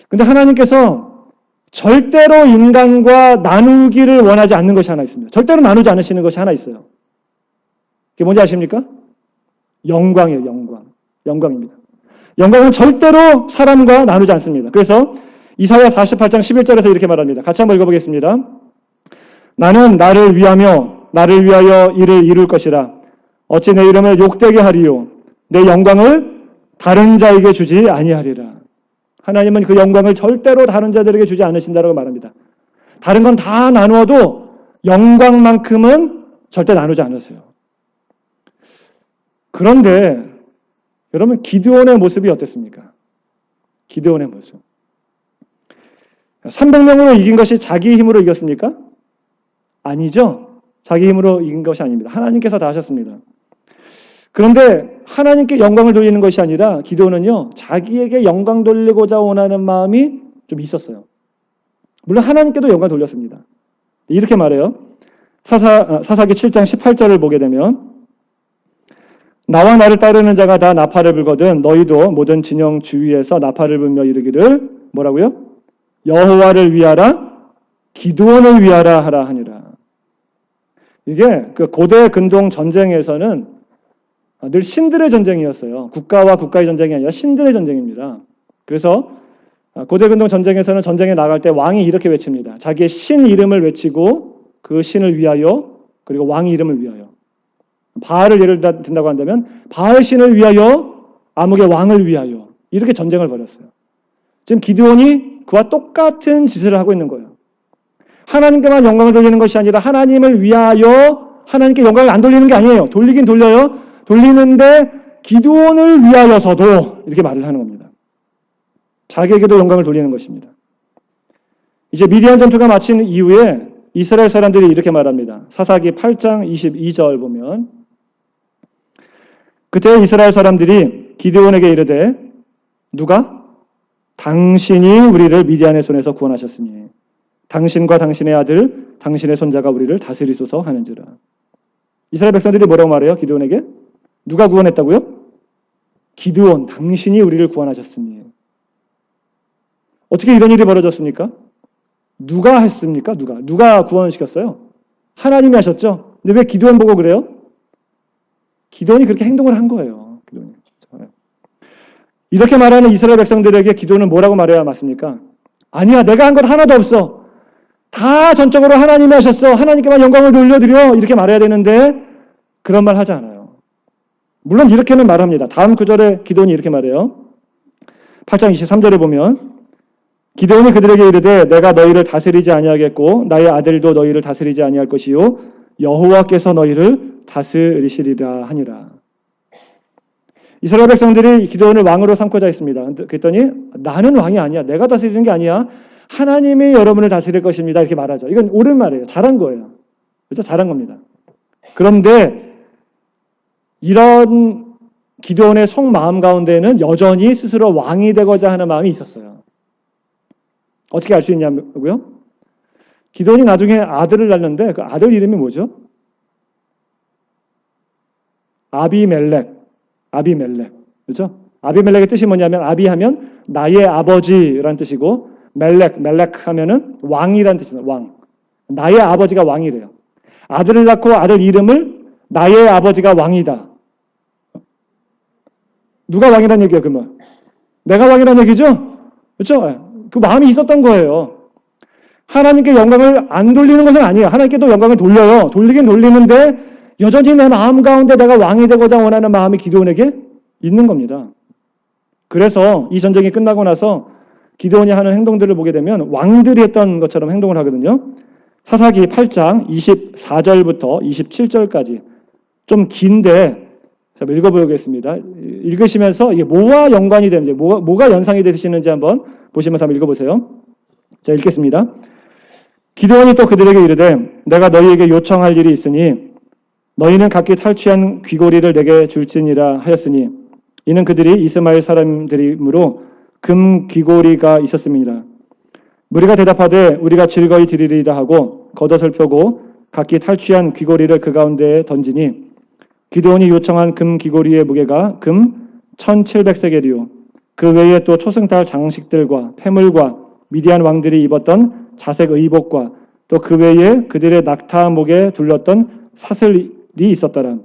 근데 하나님께서 절대로 인간과 나누기를 원하지 않는 것이 하나 있습니다. 절대로 나누지 않으시는 것이 하나 있어요. 그게 뭔지 아십니까? 영광이에요. 영광입니다. 영광은 절대로 사람과 나누지 않습니다. 그래서 이사야 48장 11절에서 이렇게 말합니다. 같이 한번 읽어보겠습니다. 나는 나를 위하며 나를 위하여 이를 이룰 것이라. 어찌 내 이름을 욕되게 하리요. 내 영광을 다른 자에게 주지 아니하리라. 하나님은 그 영광을 절대로 다른 자들에게 주지 않으신다라고 말합니다. 다른 건 다 나누어도 영광만큼은 절대 나누지 않으세요. 그런데 여러분 기드온의 모습이 어땠습니까? 기드온의 모습. 300명으로 이긴 것이 자기 힘으로 이겼습니까? 아니죠. 자기 힘으로 이긴 것이 아닙니다. 하나님께서 다 하셨습니다. 그런데 하나님께 영광을 돌리는 것이 아니라 기드온은요. 자기에게 영광 돌리고자 원하는 마음이 좀 있었어요. 물론 하나님께도 영광 돌렸습니다. 이렇게 말해요. 사사기 7장 18절을 보게 되면 나와 나를 따르는 자가 다 나팔을 불거든 너희도 모든 진영 주위에서 나팔을 불며 이르기를 뭐라고요? 여호와를 위하라 기드온을 위하라 하라 하니라. 이게 그 고대 근동 전쟁에서는 늘 신들의 전쟁이었어요. 국가와 국가의 전쟁이 아니라 신들의 전쟁입니다. 그래서 고대 근동 전쟁에서는 전쟁에 나갈 때 왕이 이렇게 외칩니다. 자기의 신 이름을 외치고 그 신을 위하여 그리고 왕 이름을 위하여. 바알을 예를 든다고 한다면 바알 신을 위하여 아목의 왕을 위하여 이렇게 전쟁을 벌였어요. 지금 기드온이 그와 똑같은 짓을 하고 있는 거예요. 하나님께만 영광을 돌리는 것이 아니라 하나님을 위하여 하나님께 영광을 안 돌리는 게 아니에요. 돌리긴 돌려요. 돌리는데 기드온을 위하여서도 이렇게 말을 하는 겁니다. 자기에게도 영광을 돌리는 것입니다. 이제 미디안 전투가 마친 이후에 이스라엘 사람들이 이렇게 말합니다. 사사기 8장 22절 보면 그때 이스라엘 사람들이 기드온에게 이르되 누가? 당신이 우리를 미디안의 손에서 구원하셨으니 당신과 당신의 아들, 당신의 손자가 우리를 다스리소서 하는지라. 이스라엘 백성들이 뭐라고 말해요? 기드온에게? 누가 구원했다고요? 기드온, 당신이 우리를 구원하셨으니. 어떻게 이런 일이 벌어졌습니까? 누가 했습니까? 누가 구원시켰어요? 하나님이 하셨죠? 근데 왜 기드온 보고 그래요? 기드온이 그렇게 행동을 한 거예요. 기드온이. 이렇게 말하는 이스라엘 백성들에게 기드온은 뭐라고 말해야 맞습니까? 아니야, 내가 한 것 하나도 없어. 다 전적으로 하나님이 하셨어. 하나님께만 영광을 돌려드려. 이렇게 말해야 되는데 그런 말 하지 않아요. 물론 이렇게는 말합니다. 다음 구절에 기드온이 이렇게 말해요. 8장 23절에 보면 기드온이 그들에게 이르되 내가 너희를 다스리지 아니하겠고 나의 아들도 너희를 다스리지 아니할 것이요 여호와께서 너희를 다스리시리라 하니라. 이스라엘 백성들이 기드온을 왕으로 삼고자 했습니다. 그랬더니 나는 왕이 아니야. 내가 다스리는 게 아니야. 하나님이 여러분을 다스릴 것입니다. 이렇게 말하죠. 이건 옳은 말이에요. 잘한 거예요. 그렇죠? 잘한 겁니다. 그런데 이런 기드온의 속마음 가운데는 여전히 스스로 왕이 되고자 하는 마음이 있었어요. 어떻게 알 수 있냐고요? 기드온이 나중에 아들을 낳는데 그 아들 이름이 뭐죠? 아비멜렉. 그렇죠? 아비멜렉의 뜻이 뭐냐면 아비하면 나의 아버지라는 뜻이고 멜렉 하면은 왕이라는 뜻이에요. 왕. 나의 아버지가 왕이래요. 아들을 낳고 아들 이름을 나의 아버지가 왕이다. 누가 왕이라는 얘기예요, 그러면? 내가 왕이라는 얘기죠? 그렇죠? 그 마음이 있었던 거예요. 하나님께 영광을 안 돌리는 것은 아니에요. 하나님께도 영광을 돌려요. 돌리긴 돌리는데 여전히 내 마음 가운데 내가 왕이 되고자 원하는 마음이 기드온에게 있는 겁니다. 그래서 이 전쟁이 끝나고 나서 기드온이 하는 행동들을 보게 되면 왕들이 했던 것처럼 행동을 하거든요. 사사기 8장 24절부터 27절까지 좀 긴데 제가 읽어보겠습니다. 읽으시면서 이게 뭐와 연관이 되는지, 뭐가 연상이 되시는지 한번 보시면서 한번 읽어보세요. 자, 읽겠습니다. 기드온이 또 그들에게 이르되 내가 너희에게 요청할 일이 있으니 너희는 각기 탈취한 귀고리를 내게 줄지니라 하였으니 이는 그들이 이스마엘 사람들이므로 금 귀고리가 있었습니다. 무리가 대답하되 우리가 즐거이 드리리이다 하고 겉옷을 펴고 각기 탈취한 귀고리를 그 가운데에 던지니 기드온이 요청한 금 귀고리의 무게가 금 1700세겔이요 그 외에 또 초승달 장식들과 패물과 미디안 왕들이 입었던 자색 의복과 또 그 외에 그들의 낙타 목에 둘렀던 사슬이 있었더라.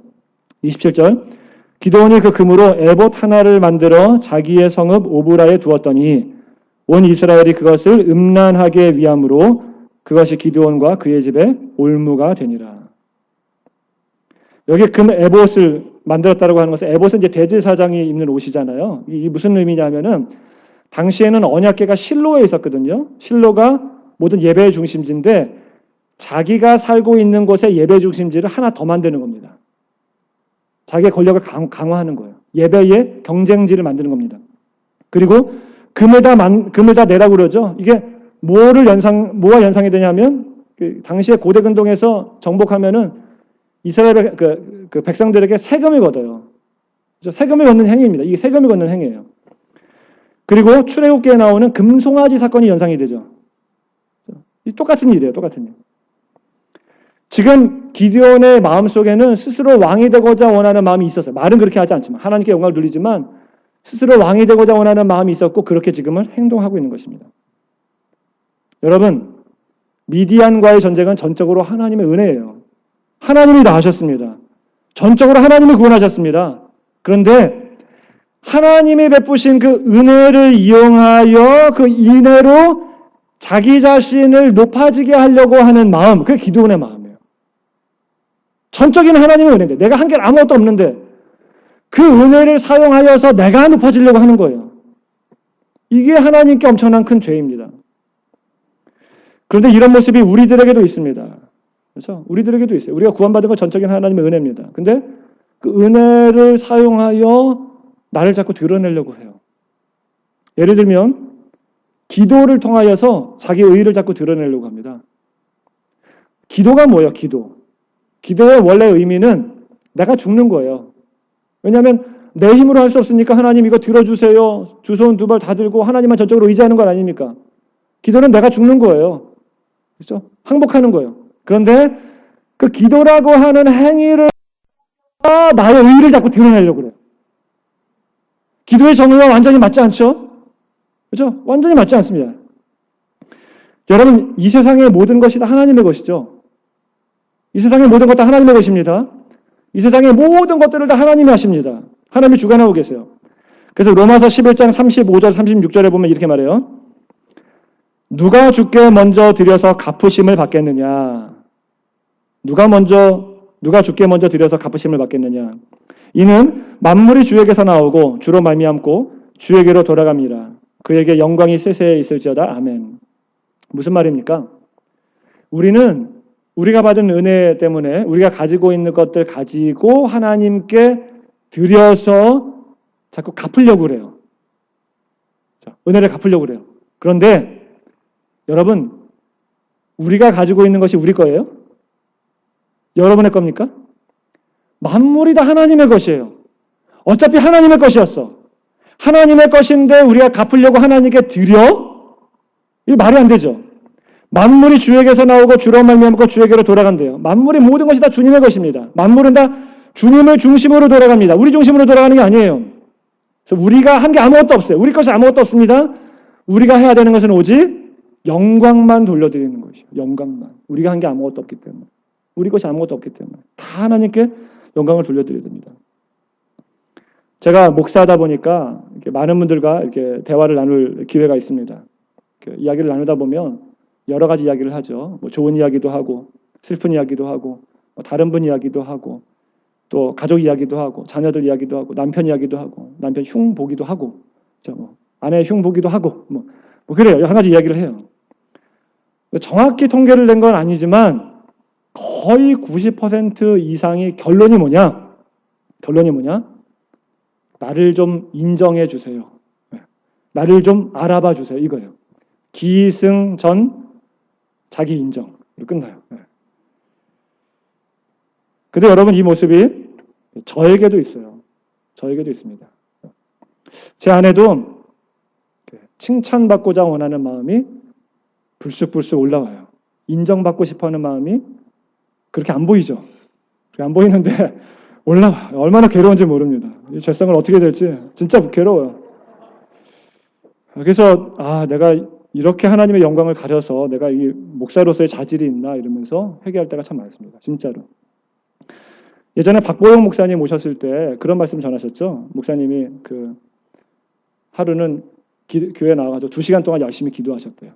27절 기드온이 그 금으로 에봇 하나를 만들어 자기의 성읍 오브라에 두었더니 온 이스라엘이 그것을 음란하게 위함으로 그것이 기드온과 그의 집에 올무가 되니라. 여기 금 에봇을 만들었다고 하는 것은 에봇은 이제 대제사장이 입는 옷이잖아요. 이 무슨 의미냐면은 당시에는 언약궤가 실로에 있었거든요. 실로가 모든 예배의 중심지인데 자기가 살고 있는 곳에 예배 중심지를 하나 더 만드는 겁니다. 자기의 권력을 강화하는 거예요. 예배의 경쟁지를 만드는 겁니다. 그리고 금을 다 내라고 그러죠. 이게 뭐와 연상이 되냐면 그 당시에 고대 근동에서 정복하면은 이스라엘 그 백성들에게 세금을 걷어요. 그렇죠? 세금을 걷는 행위입니다. 이게 세금을 걷는 행위예요. 그리고 출애굽기에 나오는 금송아지 사건이 연상이 되죠. 똑같은 일이에요. 똑같은 일. 지금 기드온의 마음속에는 스스로 왕이 되고자 원하는 마음이 있었어요. 말은 그렇게 하지 않지만 하나님께 영광을 돌리지만 스스로 왕이 되고자 원하는 마음이 있었고 그렇게 지금은 행동하고 있는 것입니다. 여러분, 미디안과의 전쟁은 전적으로 하나님의 은혜예요. 하나님이 다 하셨습니다. 전적으로 하나님이 구원하셨습니다. 그런데 하나님이 베푸신 그 은혜를 이용하여 그 인혜로 자기 자신을 높아지게 하려고 하는 마음, 그게 기드온의 마음이에요. 전적인 하나님의 은혜인데 내가 한 게 아무것도 없는데 그 은혜를 사용하여서 내가 높아지려고 하는 거예요. 이게 하나님께 엄청난 큰 죄입니다. 그런데 이런 모습이 우리들에게도 있습니다. 그렇죠? 우리들에게도 있어요. 우리가 구원받은 건 전적인 하나님의 은혜입니다. 근데 그 은혜를 사용하여 나를 자꾸 드러내려고 해요. 예를 들면 기도를 통하여서 자기 의의를 자꾸 드러내려고 합니다. 기도가 뭐예요? 기도의 원래 의미는 내가 죽는 거예요. 왜냐하면 내 힘으로 할 수 없으니까 하나님 이거 들어주세요. 두 손 두 발 다 들고 하나님만 전적으로 의지하는 건 아닙니까? 기도는 내가 죽는 거예요. 그렇죠? 항복하는 거예요. 그런데 그 기도라고 하는 행위를 나의 의의를 자꾸 드러내려고 그래요. 기도의 정의와 완전히 맞지 않죠? 그렇죠? 완전히 맞지 않습니다. 여러분, 이 세상의 모든 것이 다 하나님의 것이죠. 이 세상의 모든 것 다 하나님의 것입니다. 이 세상의 모든 것들을 다 하나님이 하십니다. 하나님이 주관하고 계세요. 그래서 로마서 11장 35절 36절에 보면 이렇게 말해요. 누가 주께 먼저 드려서 갚으심을 받겠느냐? 누가 주께 먼저 드려서 갚으심을 받겠느냐? 이는 만물이 주에게서 나오고 주로 말미암고 주에게로 돌아갑니다. 그에게 영광이 세세에 있을지어다. 아멘. 무슨 말입니까? 우리는 우리가 받은 은혜 때문에 우리가 가지고 있는 것들 가지고 하나님께 드려서 자꾸 갚으려고 그래요. 은혜를 갚으려고 그래요. 그런데 여러분, 우리가 가지고 있는 것이 우리 거예요? 여러분의 겁니까? 만물이 다 하나님의 것이에요. 어차피 하나님의 것이었어. 하나님의 것인데 우리가 갚으려고 하나님께 드려? 이게 말이 안 되죠. 만물이 주에게서 나오고 주로 말미암고 주에게로 돌아간대요. 만물의 모든 것이 다 주님의 것입니다. 만물은 다 주님을 중심으로 돌아갑니다. 우리 중심으로 돌아가는 게 아니에요. 그래서 우리가 한 게 아무것도 없어요. 우리 것이 아무것도 없습니다. 우리가 해야 되는 것은 오직 영광만 돌려드리는 것이에요. 영광만. 우리가 한 게 아무것도 없기 때문에. 우리 것이 아무것도 없기 때문에. 다 하나님께 영광을 돌려드려야 됩니다. 제가 목사하다 보니까 이렇게 많은 분들과 이렇게 대화를 나눌 기회가 있습니다. 이야기를 나누다 보면 여러 가지 이야기를 하죠. 뭐 좋은 이야기도 하고, 슬픈 이야기도 하고, 다른 분 이야기도 하고, 또 가족 이야기도 하고, 자녀들 이야기도 하고, 남편 이야기도 하고, 남편 흉 보기도 하고, 아내 흉 보기도 하고, 뭐 그래요. 여러 가지 이야기를 해요. 정확히 통계를 낸 건 아니지만 거의 90% 이상이 결론이 뭐냐? 나를 좀 인정해 주세요. 나를 좀 알아봐 주세요. 이거예요. 기승전 자기 인정으로 끝나요. 근데 여러분, 이 모습이 저에게도 있어요. 저에게도 있습니다. 제 안에도 칭찬받고자 원하는 마음이 불쑥불쑥 올라와요. 인정받고 싶어하는 마음이 그렇게 안 보이죠. 안 보이는데 올라와요. 얼마나 괴로운지 모릅니다. 이 죄성을 어떻게 될지 진짜 괴로워요. 그래서 내가 이렇게 하나님의 영광을 가려서 내가 이 목사로서의 자질이 있나 이러면서 회개할 때가 참 많습니다. 진짜로. 예전에 박보영 목사님 모셨을 때 그런 말씀 전하셨죠. 목사님이 하루는 교회 나와가지고 2시간 동안 열심히 기도하셨대요.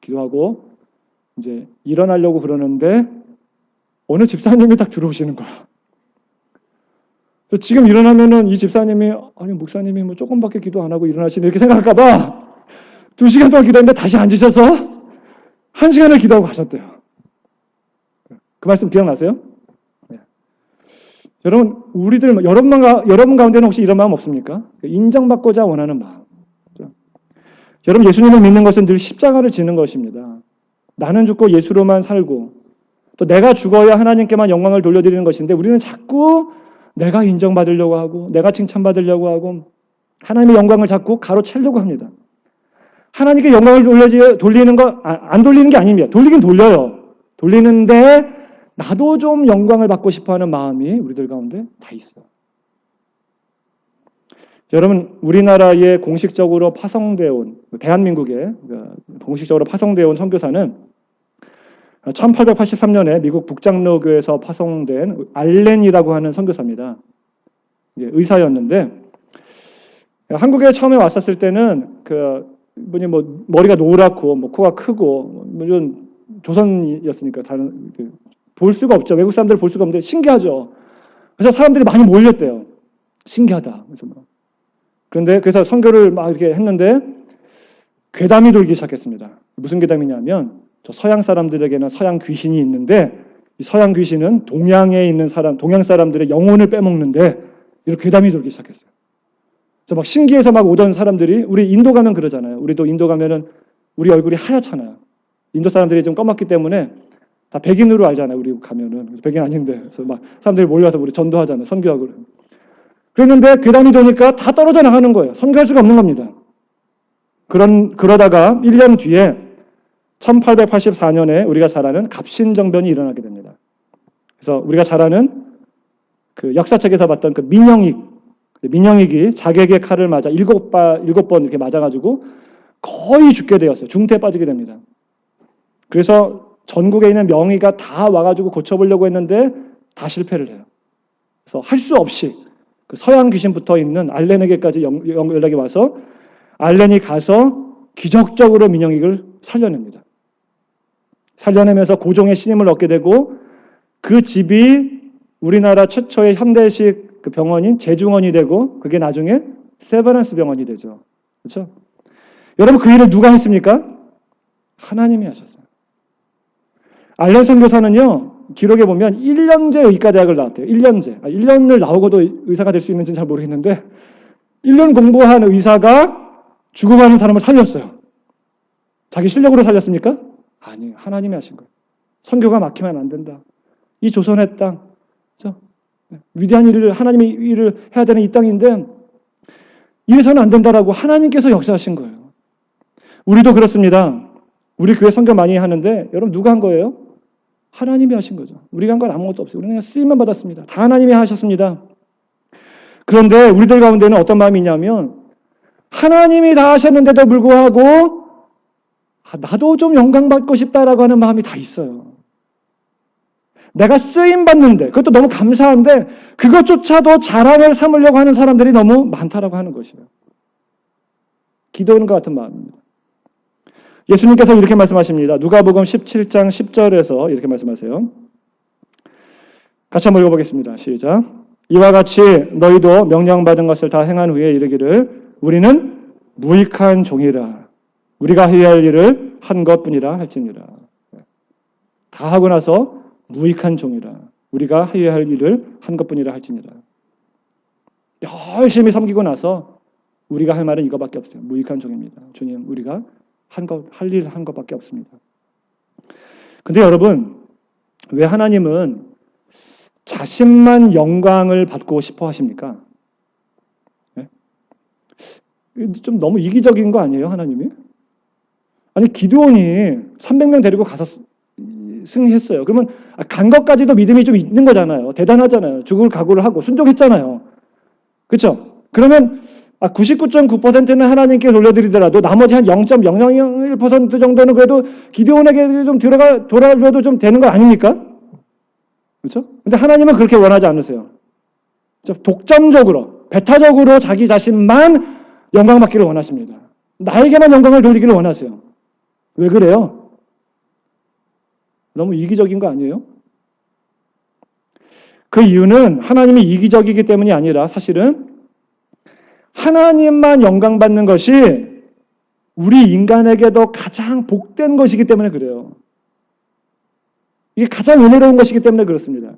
기도하고 이제 일어나려고 그러는데 어느 집사님이 딱 들어오시는 거야. 지금 일어나면은 이 집사님이 아니 목사님이 뭐 조금밖에 기도 안 하고 일어나시네 이렇게 생각할까봐 2시간 동안 기도했는데 다시 앉으셔서 1시간을 기도하고 가셨대요. 그 말씀 기억나세요? 네. 여러분, 여러분 가운데는 혹시 이런 마음 없습니까? 인정받고자 원하는 마음. 그렇죠? 여러분, 예수님을 믿는 것은 늘 십자가를 지는 것입니다. 나는 죽고 예수로만 살고 또 내가 죽어야 하나님께만 영광을 돌려드리는 것인데 우리는 자꾸 내가 인정받으려고 하고 내가 칭찬받으려고 하고 하나님의 영광을 자꾸 가로채려고 합니다. 하나님께 영광을 돌리는 거 안 돌리는 게 아닙니다. 돌리긴 돌려요. 돌리는데 나도 좀 영광을 받고 싶어하는 마음이 우리들 가운데 다 있어요. 여러분, 우리나라에 공식적으로 파송되어 온 대한민국에 공식적으로 파송되어 온 선교사는 1883년에 미국 북장로교에서 파송된 알렌이라고 하는 선교사입니다. 의사였는데 한국에 처음에 왔었을 때는 분이 뭐 머리가 노랗고 뭐 코가 크고 물론 조선이었으니까 볼 수가 없죠. 외국 사람들 볼 수가 없는데 신기하죠. 그래서 사람들이 많이 몰렸대요. 신기하다. 그래서 선교를 막 이렇게 했는데 괴담이 돌기 시작했습니다. 무슨 괴담이냐면 저 서양 사람들에게는 서양 귀신이 있는데 이 서양 귀신은 동양에 있는 동양 사람들의 영혼을 빼먹는데 이렇게 괴담이 돌기 시작했어요. 그래서 막 신기해서 막 오던 사람들이 우리 인도 가면 그러잖아요. 우리도 인도 가면은 우리 얼굴이 하얗잖아요. 인도 사람들이 좀 검었기 때문에 다 백인으로 알잖아요. 우리 가면은 백인 아닌데 그래서 막 사람들이 몰려와서 우리 전도하잖아요. 선교하고 그랬는데 괴담이 도니까 다 떨어져 나가는 거예요. 선교할 수가 없는 겁니다. 그러다가 1년 뒤에 1884년에 우리가 잘 아는 갑신정변이 일어나게 됩니다. 그래서 우리가 잘 아는 그 역사책에서 봤던 그 민영익이 자객의 칼을 맞아 7번 이렇게 맞아가지고 거의 죽게 되었어요. 중태에 빠지게 됩니다. 그래서 전국에 있는 명의가 다 와가지고 고쳐보려고 했는데 다 실패를 해요. 그래서 할 수 없이 그 서양 귀신 붙어 있는 알렌에게까지 연락이 와서 알렌이 가서 기적적으로 민영익을 살려냅니다. 살려내면서 고종의 신임을 얻게 되고 그 집이 우리나라 최초의 현대식 그 병원인 제중원이 되고 그게 나중에 세버란스 병원이 되죠. 그렇죠? 여러분 그 일을 누가 했습니까? 하나님이 하셨어요. 알렌 선교사는요. 기록에 보면 1년제 의과대학을 나왔대요. 1년제. 1년을 나오고도 의사가 될 수 있는지는 잘 모르겠는데 1년 공부한 의사가 죽어가는 사람을 살렸어요. 자기 실력으로 살렸습니까? 아니에요. 하나님이 하신 거예요. 선교가 막히면 안 된다. 이 조선의 땅, 위대한 일을 하나님이 일을 해야 되는 이 땅인데 이래서는 안 된다라고 하나님께서 역사하신 거예요. 우리도 그렇습니다. 우리 교회 선교 많이 하는데 여러분 누가 한 거예요? 하나님이 하신 거죠. 우리가 한 건 아무것도 없어요. 우리는 그냥 쓰임만 받았습니다. 다 하나님이 하셨습니다. 그런데 우리들 가운데는 어떤 마음이 있냐면 하나님이 다 하셨는데도 불구하고 나도 좀 영광받고 싶다라고 하는 마음이 다 있어요. 내가 쓰임받는데 그것도 너무 감사한데 그것조차도 자랑을 삼으려고 하는 사람들이 너무 많다라고 하는 것이에요. 기도원과 같은 마음입니다. 예수님께서 이렇게 말씀하십니다. 누가복음 17장 10절에서 이렇게 말씀하세요. 같이 한번 읽어보겠습니다. 시작. 이와 같이 너희도 명령받은 것을 다 행한 후에 이르기를 우리는 무익한 종이라 우리가 해야 할 일을 한 것뿐이라 할지니라. 다 하고 나서 무익한 종이라 우리가 해야 할 일을 한 것뿐이라 할지니라. 열심히 섬기고 나서 우리가 할 말은 이거밖에 없어요. 무익한 종입니다. 주님, 우리가 할 일 한 것밖에 없습니다. 근데 여러분, 왜 하나님은 자신만 영광을 받고 싶어 하십니까? 네? 좀 너무 이기적인 거 아니에요, 하나님이? 아니, 기드온이 300명 데리고 가서 승리했어요. 그러면 간 것까지도 믿음이 좀 있는 거잖아요. 대단하잖아요. 죽을 각오를 하고 순종했잖아요. 그렇죠? 그러면 99.9%는 하나님께 돌려드리더라도 나머지 한 0.001% 정도는 그래도 기드온에게 좀 돌아줘도 좀 되는 거 아닙니까? 그렇죠? 근데 하나님은 그렇게 원하지 않으세요. 독점적으로, 배타적으로 자기 자신만 영광받기를 원하십니다. 나에게만 영광을 돌리기를 원하세요. 왜 그래요? 너무 이기적인 거 아니에요? 그 이유는 하나님이 이기적이기 때문이 아니라 사실은 하나님만 영광받는 것이 우리 인간에게도 가장 복된 것이기 때문에 그래요. 이게 가장 은혜로운 것이기 때문에 그렇습니다.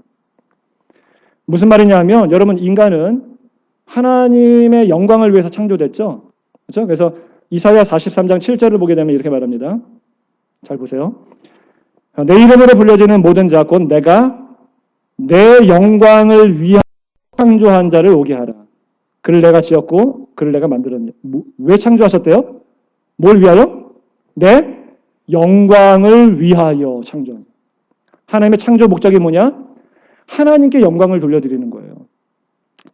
무슨 말이냐면 여러분 인간은 하나님의 영광을 위해서 창조됐죠. 그렇죠? 그래서 이사야 43장 7절을 보게 되면 이렇게 말합니다. 잘 보세요. 내 이름으로 불려지는 모든 자 곧 내가 내 영광을 위하여 창조한 자를 오게 하라. 그를 내가 지었고 그를 내가 만들었냐. 왜 창조하셨대요? 뭘 위하여? 내 영광을 위하여 창조한. 하나님의 창조 목적이 뭐냐? 하나님께 영광을 돌려드리는 거예요.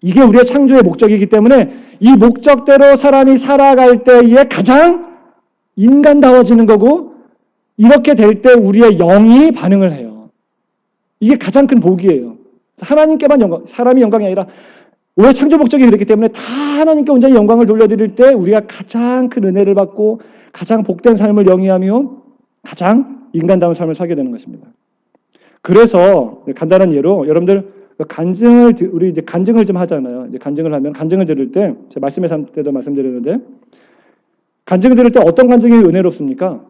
이게 우리의 창조의 목적이기 때문에 이 목적대로 사람이 살아갈 때에 가장 인간다워지는 거고 이렇게 될 때 우리의 영이 반응을 해요. 이게 가장 큰 복이에요. 하나님께만 영광, 사람이 영광이 아니라 원래 창조 목적이 그렇기 때문에 다 하나님께 온전히 영광을 돌려드릴 때 우리가 가장 큰 은혜를 받고 가장 복된 삶을 영위하며 가장 인간다운 삶을 살게 되는 것입니다. 그래서 간단한 예로 여러분들 우리 이제 간증을 좀 하잖아요. 이제 간증을 하면 간증을 들을 때 제가 말씀의 삶 때도 말씀드렸는데 간증을 들을 때 어떤 간증이 은혜롭습니까?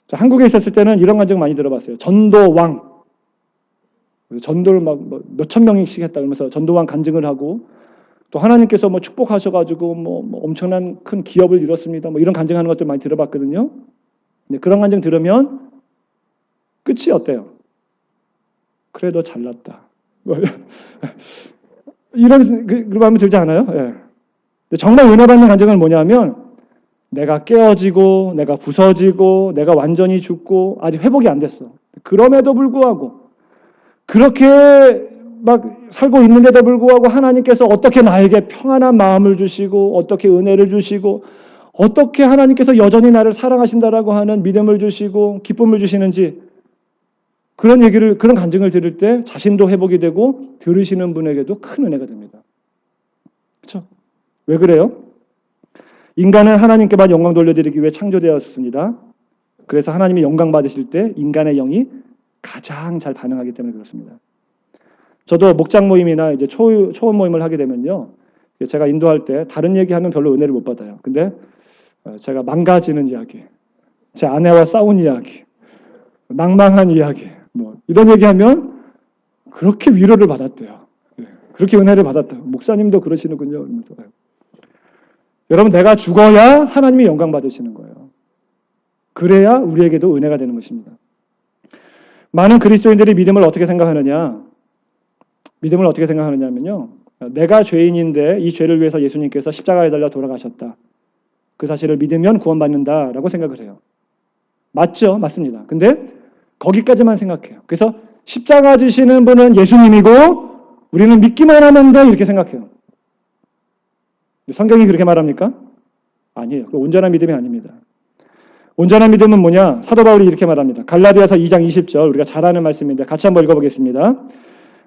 자, 한국에 있었을 때는 이런 간증 많이 들어봤어요. 전도왕. 전도를 막 몇천 명씩 했다 그러면서 전도왕 간증을 하고 또 하나님께서 뭐 축복하셔가지고 뭐 엄청난 큰 기업을 이뤘습니다. 뭐 이런 간증하는 것들 많이 들어봤거든요. 근데 그런 간증 들으면 끝이 어때요? 그래도 잘났다. 이런 그런 마음이 들지 않아요? 예. 근데 정말 은혜 받는 간증은 뭐냐면 내가 깨어지고 내가 부서지고 내가 완전히 죽고 아직 회복이 안 됐어. 그럼에도 불구하고 그렇게 막 살고 있는데도 불구하고 하나님께서 어떻게 나에게 평안한 마음을 주시고 어떻게 은혜를 주시고 어떻게 하나님께서 여전히 나를 사랑하신다라고 하는 믿음을 주시고 기쁨을 주시는지 그런 얘기를 그런 간증을 들을 때 자신도 회복이 되고 들으시는 분에게도 큰 은혜가 됩니다. 그렇죠? 왜 그래요? 인간은 하나님께만 영광 돌려드리기 위해 창조되었습니다. 그래서 하나님이 영광 받으실 때 인간의 영이 가장 잘 반응하기 때문에 그렇습니다. 저도 목장 모임이나 이제 초원 모임을 하게 되면요, 제가 인도할 때 다른 얘기하면 별로 은혜를 못 받아요. 근데 제가 망가지는 이야기, 제 아내와 싸운 이야기, 낭망한 이야기, 뭐 이런 얘기하면 그렇게 위로를 받았대요. 그렇게 은혜를 받았다. 목사님도 그러시는군요. 여러분, 내가 죽어야 하나님이 영광 받으시는 거예요. 그래야 우리에게도 은혜가 되는 것입니다. 많은 그리스도인들이 믿음을 어떻게 생각하느냐? 믿음을 어떻게 생각하느냐면요. 내가 죄인인데 이 죄를 위해서 예수님께서 십자가에 달려 돌아가셨다. 그 사실을 믿으면 구원받는다라고 생각을 해요. 맞죠? 맞습니다. 근데 거기까지만 생각해요. 그래서 십자가 지시는 분은 예수님이고 우리는 믿기만 하면 돼 이렇게 생각해요. 성경이 그렇게 말합니까? 아니에요. 온전한 믿음이 아닙니다. 온전한 믿음은 뭐냐? 사도 바울이 이렇게 말합니다. 갈라디아서 2장 20절 우리가 잘 아는 말씀인데 같이 한번 읽어보겠습니다.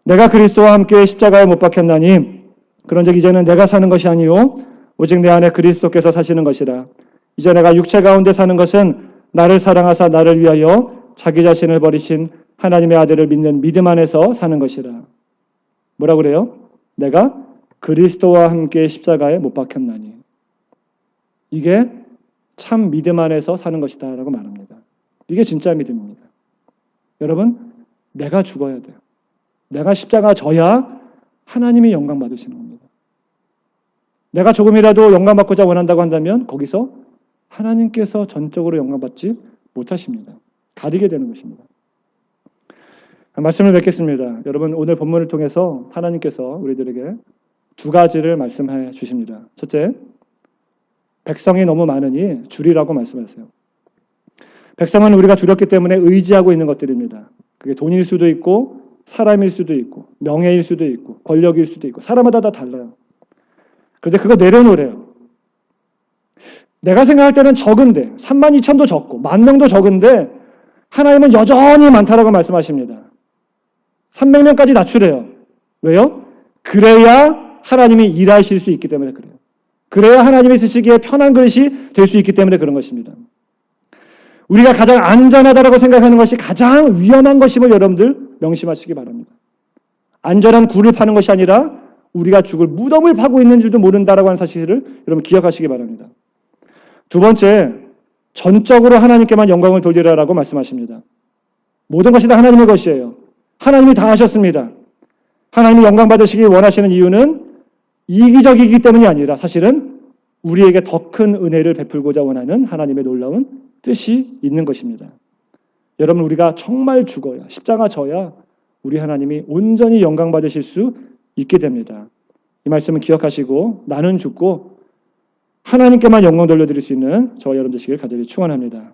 내가 그리스도와 함께 십자가에 못 박혔나니 그런즉 이제는 내가 사는 것이 아니요 오직 내 안에 그리스도께서 사시는 것이라. 이제 내가 육체 가운데 사는 것은 나를 사랑하사 나를 위하여 자기 자신을 버리신 하나님의 아들을 믿는 믿음 안에서 사는 것이라. 뭐라고 그래요? 내가 그리스도와 함께 십자가에 못 박혔나니. 이게 참 믿음 안에서 사는 것이다 라고 말합니다. 이게 진짜 믿음입니다. 여러분, 내가 죽어야 돼요. 내가 십자가 져야 하나님이 영광 받으시는 겁니다. 내가 조금이라도 영광 받고자 원한다고 한다면 거기서 하나님께서 전적으로 영광 받지 못하십니다. 가리게 되는 것입니다. 말씀을 맺겠습니다. 여러분, 오늘 본문을 통해서 하나님께서 우리들에게 두 가지를 말씀해 주십니다. 첫째, 백성이 너무 많으니 줄이라고 말씀하세요. 백성은 우리가 두렵기 때문에 의지하고 있는 것들입니다. 그게 돈일 수도 있고 사람일 수도 있고 명예일 수도 있고 권력일 수도 있고 사람마다 다 달라요. 그런데 그거 내려놓으래요. 내가 생각할 때는 적은데 32,000도 적고 10,000명도 적은데 하나님은 여전히 많다라고 말씀하십니다. 300명까지 낮추래요. 왜요? 그래야 하나님이 일하실 수 있기 때문에 그래요. 그래야 하나님이 쓰시기에 편한 것이 될 수 있기 때문에 그런 것입니다. 우리가 가장 안전하다고 생각하는 것이 가장 위험한 것임을 여러분들 명심하시기 바랍니다. 안전한 굴을 파는 것이 아니라 우리가 죽을 무덤을 파고 있는 줄도 모른다라고 하는 사실을 여러분 기억하시기 바랍니다. 두 번째, 전적으로 하나님께만 영광을 돌리라라고 말씀하십니다. 모든 것이 다 하나님의 것이에요. 하나님이 다 하셨습니다. 하나님이 영광 받으시기 원하시는 이유는 이기적이기 때문이 아니라 사실은 우리에게 더 큰 은혜를 베풀고자 원하는 하나님의 놀라운 뜻이 있는 것입니다. 여러분, 우리가 정말 죽어야, 십자가 져야 우리 하나님이 온전히 영광 받으실 수 있게 됩니다. 이 말씀을 기억하시고 나는 죽고 하나님께만 영광 돌려드릴 수 있는 저와 여러분 되시길 간절히 축원합니다.